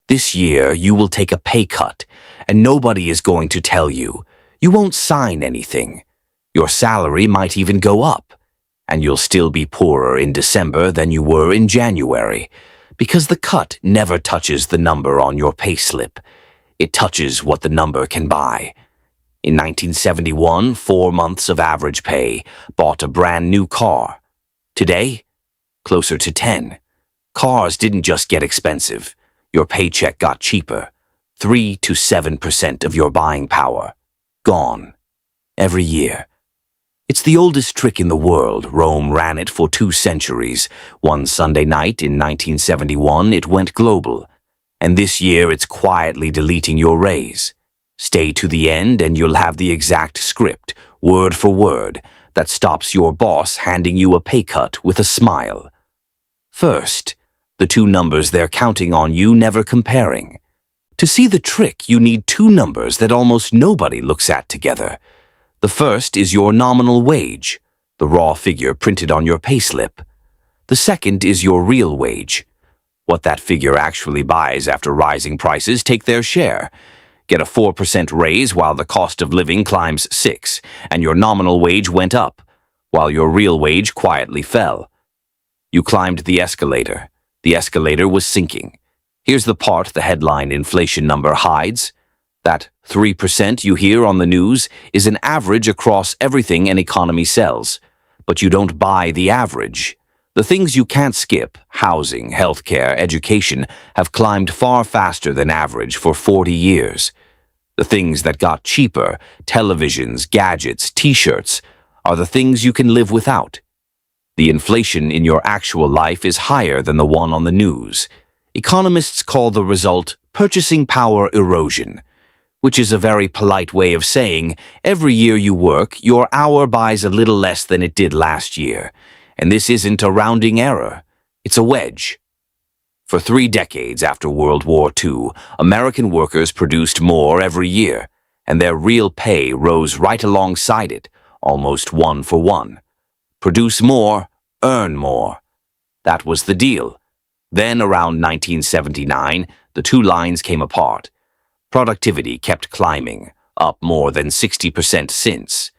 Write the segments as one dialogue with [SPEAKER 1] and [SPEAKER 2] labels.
[SPEAKER 1] This year, you will take a pay cut, and nobody is going to tell you. You won't sign anything. Your salary might even go up, and you'll still be poorer in December than you were in January, because the cut never touches the number on your payslip. It touches what the number can buy. In 1971, 4 months of average pay bought a brand new car. Today, closer to 10. Cars didn't just get expensive. Your paycheck got cheaper. 3 to 7% of your buying power. Gone. Every year. It's the oldest trick in the world. Rome ran it for 2 centuries. One Sunday night in 1971, it went global. And this year, it's quietly deleting your raise. Stay to the end and you'll have the exact script, word for word, that stops your boss handing you a pay cut with a smile. First, the 2 numbers they're counting on you never comparing. To see the trick, you need 2 numbers that almost nobody looks at together. The first is your nominal wage, the raw figure printed on your payslip. The second is your real wage, what that figure actually buys after rising prices take their share. Get a 4% raise while the cost of living climbs 6%, and your nominal wage went up, while your real wage quietly fell. You climbed the escalator. The escalator was sinking. Here's the part the headline inflation number hides. That 3% you hear on the news is an average across everything an economy sells. But you don't buy the average. The things you can't skip, housing, healthcare, education, have climbed far faster than average for 40 years. The things that got cheaper, televisions, gadgets, t-shirts, are the things you can live without. The inflation in your actual life is higher than the one on the news. Economists call the result purchasing power erosion, which is a very polite way of saying every year you work, your hour buys a little less than it did last year. And this isn't a rounding error. It's a wedge. For 3 decades after World War II, American workers produced more every year, and their real pay rose right alongside it, almost 1 for 1. Produce more, earn more. That was the deal. Then, around 1979, the 2 lines came apart. Productivity kept climbing, up more than 60% since.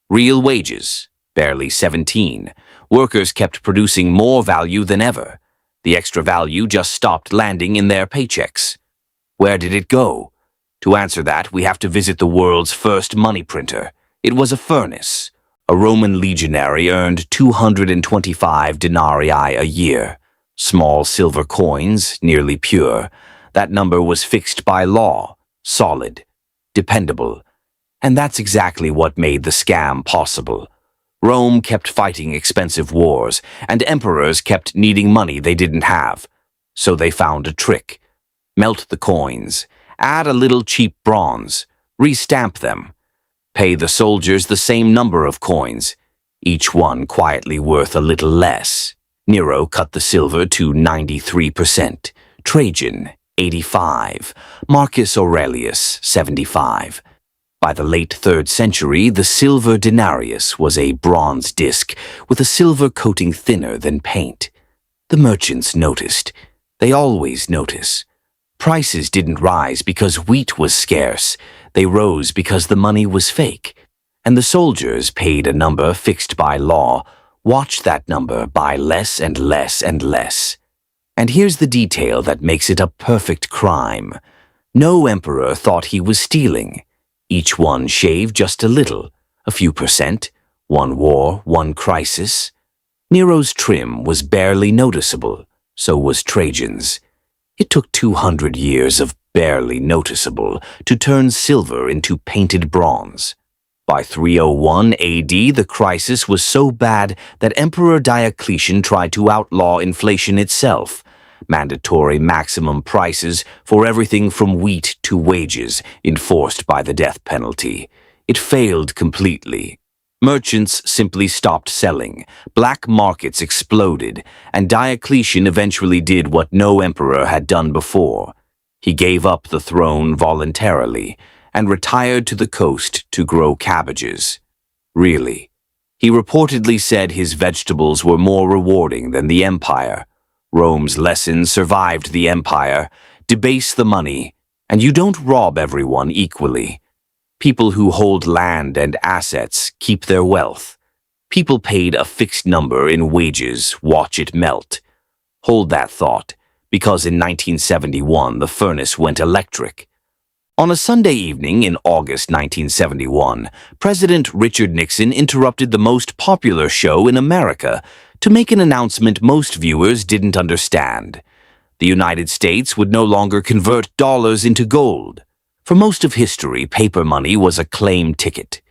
[SPEAKER 1] Real wages, barely 17. Workers kept producing more value than ever. The extra value just stopped landing in their paychecks. Where did it go? To answer that, we have to visit the world's first money printer. It was a furnace. A Roman legionary earned 225 denarii a year. Small silver coins, nearly pure. That number was fixed by law, solid, dependable. And that's exactly what made the scam possible. Rome kept fighting expensive wars, and emperors kept needing money they didn't have. So they found a trick. Melt the coins, add a little cheap bronze, restamp them. Pay the soldiers the same number of coins, each one quietly worth a little less. Nero cut the silver to 93%, Trajan 85%, Marcus Aurelius 75%. By the late 3rd century, the silver denarius was a bronze disc with a silver coating thinner than paint. The merchants noticed. They always notice. Prices didn't rise because wheat was scarce. They rose because the money was fake. And the soldiers paid a number fixed by law, watched that number buy less and less and less. And here's the detail that makes it a perfect crime. No emperor thought he was stealing. Each one shaved just a little, a few percent, 1 war, 1 crisis. Nero's trim was barely noticeable, so was Trajan's. It took 200 years of barely noticeable to turn silver into painted bronze. By 301 AD, the crisis was so bad that Emperor Diocletian tried to outlaw inflation itself. Mandatory maximum prices for everything from wheat to wages enforced by the death penalty. It failed completely. Merchants simply stopped selling, black markets exploded, and Diocletian eventually did what no emperor had done before. He gave up the throne voluntarily and retired to the coast to grow cabbages. Really. He reportedly said his vegetables were more rewarding than the empire. Rome's lessons survived the empire. debase the money, and you don't rob everyone equally. People who hold land and assets keep their wealth. People paid a fixed number in wages watch it melt. Hold that thought, because in 1971 the furnace went electric. On a Sunday evening in August 1971, President Richard Nixon interrupted the most popular show in America to make an announcement most viewers didn't understand. The United States would no longer convert dollars into gold. For most of history, paper money was a claim ticket.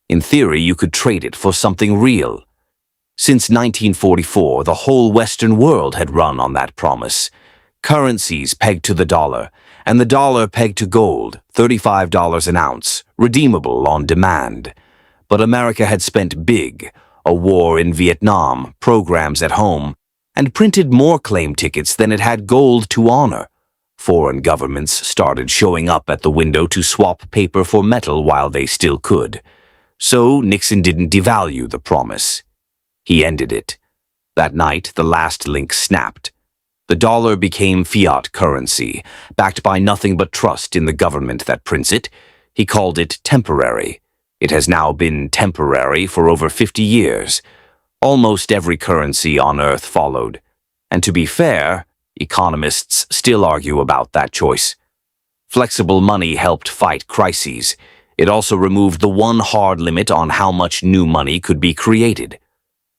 [SPEAKER 1] In theory, you could trade it for something real. Since 1944, the whole Western world had run on that promise. Currencies pegged to the dollar, and the dollar pegged to gold, $35 an ounce, redeemable on demand. But America had spent big, a war in Vietnam, programs at home, and printed more claim tickets than it had gold to honor. Foreign governments started showing up at the window to swap paper for metal while they still could. So Nixon didn't devalue the promise. He ended it. That night, the last link snapped. The dollar became fiat currency, backed by nothing but trust in the government that prints it. He called it temporary. It has now been temporary for over 50 years. Almost every currency on Earth followed. And to be fair, economists still argue about that choice. Flexible money helped fight crises. It also removed the one hard limit on how much new money could be created.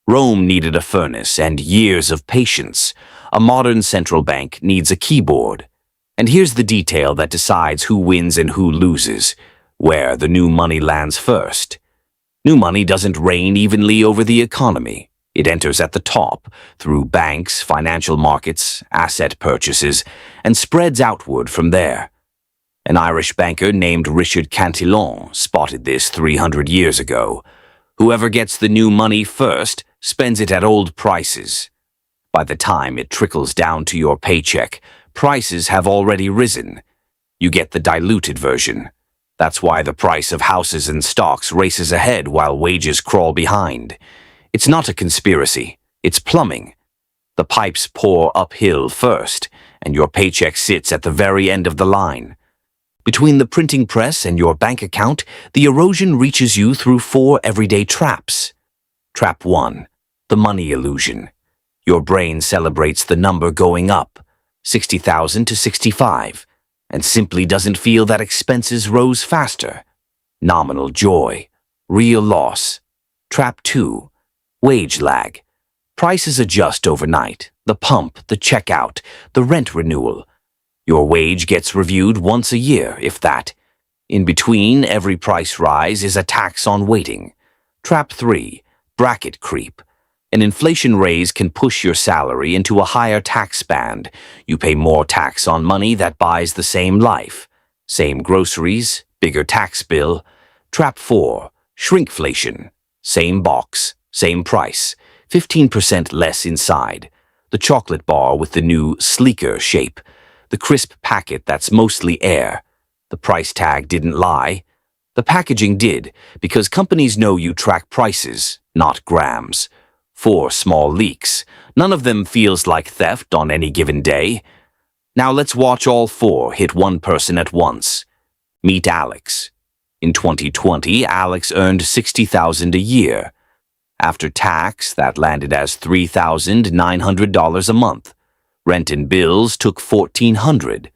[SPEAKER 1] Rome needed a furnace and years of patience. A modern central bank needs a keyboard. And here's the detail that decides who wins and who loses, where the new money lands first. New money doesn't reign evenly over the economy. It enters at the top, through banks, financial markets, asset purchases, and spreads outward from there. An Irish banker named Richard Cantillon spotted this 300 years ago. Whoever gets the new money first spends it at old prices. By the time it trickles down to your paycheck, prices have already risen. You get the diluted version. That's why the price of houses and stocks races ahead while wages crawl behind. It's not a conspiracy. It's plumbing. The pipes pour uphill first, and your paycheck sits at the very end of the line. Between the printing press and your bank account, the erosion reaches you through 4 everyday traps. Trap 1. The money illusion. Your brain celebrates the number going up, 60,000 to 65, and simply doesn't feel that expenses rose faster. Nominal joy. Real loss. Trap 2. Wage lag. Prices adjust overnight. The pump, the checkout, the rent renewal. Your wage gets reviewed once a year, if that. In between every price rise is a tax on waiting. Trap 3. Bracket creep. An inflation raise can push your salary into a higher tax band. You pay more tax on money that buys the same life. Same groceries, bigger tax bill. Trap 4. Shrinkflation. Same box, same price, 15% less inside. The chocolate bar with the new, sleeker shape. The crisp packet that's mostly air. The price tag didn't lie. The packaging did, because companies know you track prices, not grams. 4 small leaks. None of them feels like theft on any given day. Now let's watch all 4 hit one person at once. Meet Alex. In 2020, Alex earned $60,000 a year. After tax, that landed as $3,900 a month. Rent and bills took $1,400.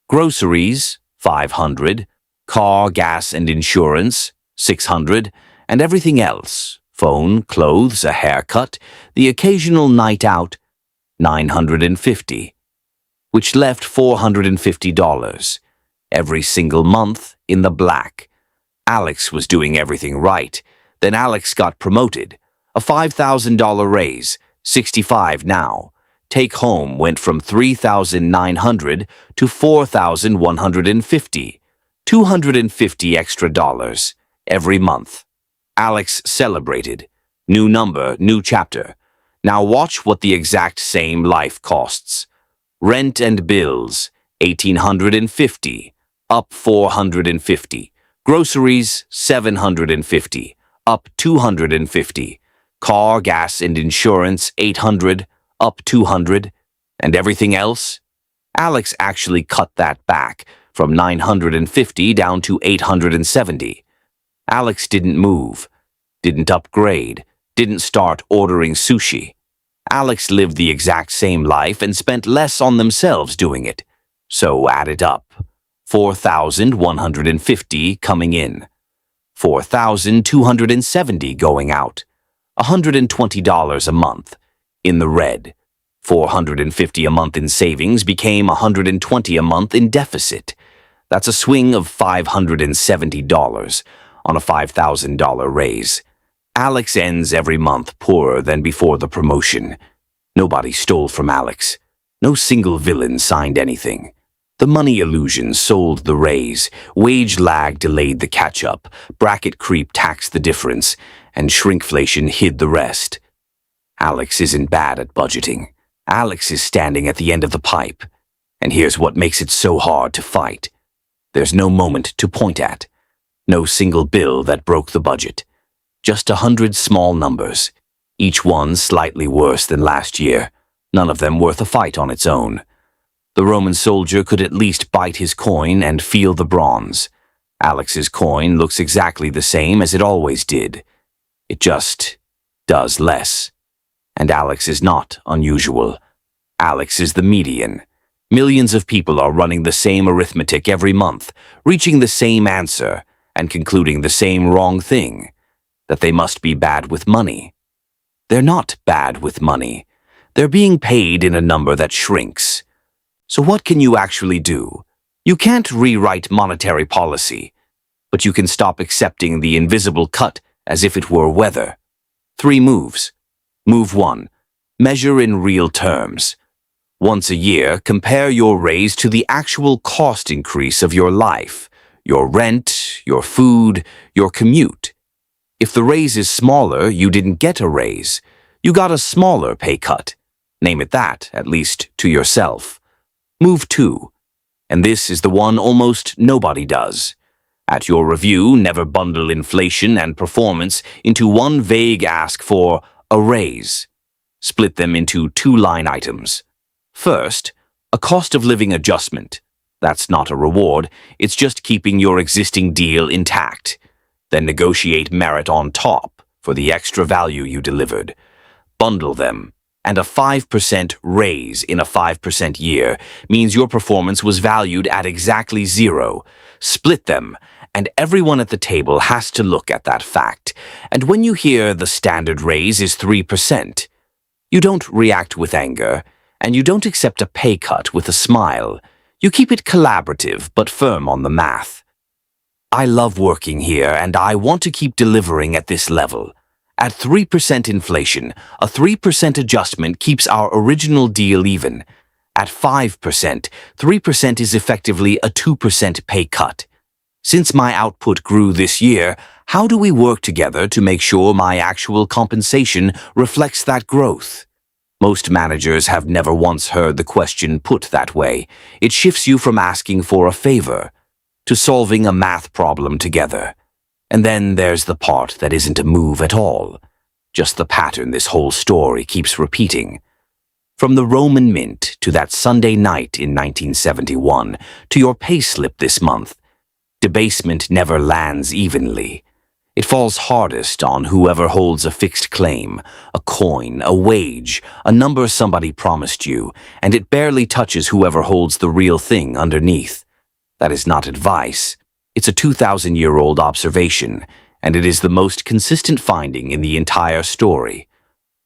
[SPEAKER 1] Groceries, $500. Car, gas, and insurance, $600. And everything else, phone, clothes, a haircut, the occasional night out, $950. Which left $450. Every single month in the black. Alex was doing everything right. Then Alex got promoted. A $5,000 raise, 65 now. Take home went from $3,900 to $4,150. $250 extra dollars every month. Alex celebrated. New number, new chapter. Now watch what the exact same life costs. Rent and bills, $1,850, up $450. Groceries, $750, up $250. Car, gas, and insurance, $800, up $200. And everything else? Alex actually cut that back from 950 down to 870. Alex didn't move, didn't upgrade, didn't start ordering sushi. Alex lived the exact same life and spent less on themselves doing it. So add it up. 4,150 coming in. 4,270 going out. $120 a month. In the red. 450 a month in savings became 120 a month in deficit. That's a swing of $570 on a $5,000 raise. Alex ends every month poorer than before the promotion. Nobody stole from Alex. No single villain signed anything. The money illusion sold the raise, wage lag delayed the catch-up, bracket creep taxed the difference, and shrinkflation hid the rest. Alex isn't bad at budgeting. Alex is standing at the end of the pipe. And here's what makes it so hard to fight. There's no moment to point at. No single bill that broke the budget. Just 100 small numbers, each one slightly worse than last year, none of them worth a fight on its own. The Roman soldier could at least bite his coin and feel the bronze. Alex's coin looks exactly the same as it always did. It just does less. And Alex is not unusual. Alex is the median. Millions of people are running the same arithmetic every month, reaching the same answer, and concluding the same wrong thing, that they must be bad with money. They're not bad with money. They're being paid in a number that shrinks. So what can you actually do? You can't rewrite monetary policy, but you can stop accepting the invisible cut as if it were weather. 3 moves. Move 1. Measure in real terms. Once a year, compare your raise to the actual cost increase of your life, your rent, your food, your commute. If the raise is smaller, you didn't get a raise. You got a smaller pay cut. Name it that, at least to yourself. Move 2. And this is the one almost nobody does. At your review, never bundle inflation and performance into one vague ask for a raise. Split them into 2 line items. First, a cost of living adjustment. That's not a reward, it's just keeping your existing deal intact. Then negotiate merit on top for the extra value you delivered. Bundle them, and a 5% raise in a 5% year means your performance was valued at exactly 0. Split them, and everyone at the table has to look at that fact. And when you hear the standard raise is 3%, you don't react with anger, and you don't accept a pay cut with a smile. You keep it collaborative but firm on the math. I love working here, and I want to keep delivering at this level. At 3% inflation, a 3% adjustment keeps our original deal even. At 5%, 3% is effectively a 2% pay cut. Since my output grew this year, how do we work together to make sure my actual compensation reflects that growth? Most managers have never once heard the question put that way. It shifts you from asking for a favor to solving a math problem together. And then there's the part that isn't a move at all. Just the pattern this whole story keeps repeating. From the Roman Mint to that Sunday night in 1971 to your payslip this month, debasement never lands evenly. It falls hardest on whoever holds a fixed claim, a coin, a wage, a number somebody promised you, and it barely touches whoever holds the real thing underneath. That is not advice. It's a 2,000-year-old observation, and it is the most consistent finding in the entire story.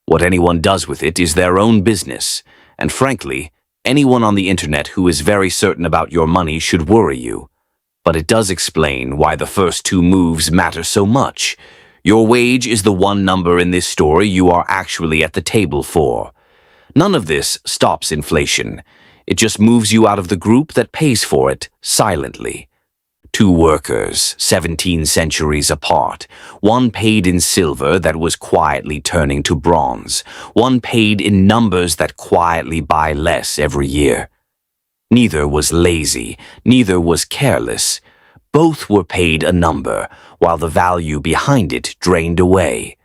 [SPEAKER 1] What anyone does with it is their own business, and frankly, anyone on the internet who is very certain about your money should worry you. But it does explain why the first 2 moves matter so much. Your wage is the one number in this story you are actually at the table for. None of this stops inflation. It just moves you out of the group that pays for it silently. 2 workers, 17 centuries apart. One paid in silver that was quietly turning to bronze. One paid in numbers that quietly buy less every year. Neither was lazy, neither was careless. Both were paid a number, while the value behind it drained away.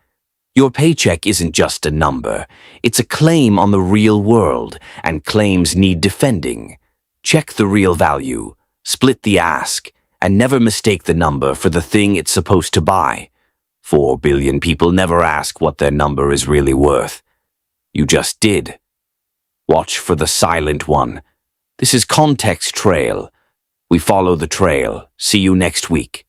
[SPEAKER 1] Your paycheck isn't just a number. It's a claim on the real world, and claims need defending. Check the real value, split the ask, and never mistake the number for the thing it's supposed to buy. 4 billion people never ask what their number is really worth. You just did. Watch for the silent one. This is Context Trail. We follow the trail. See you next week.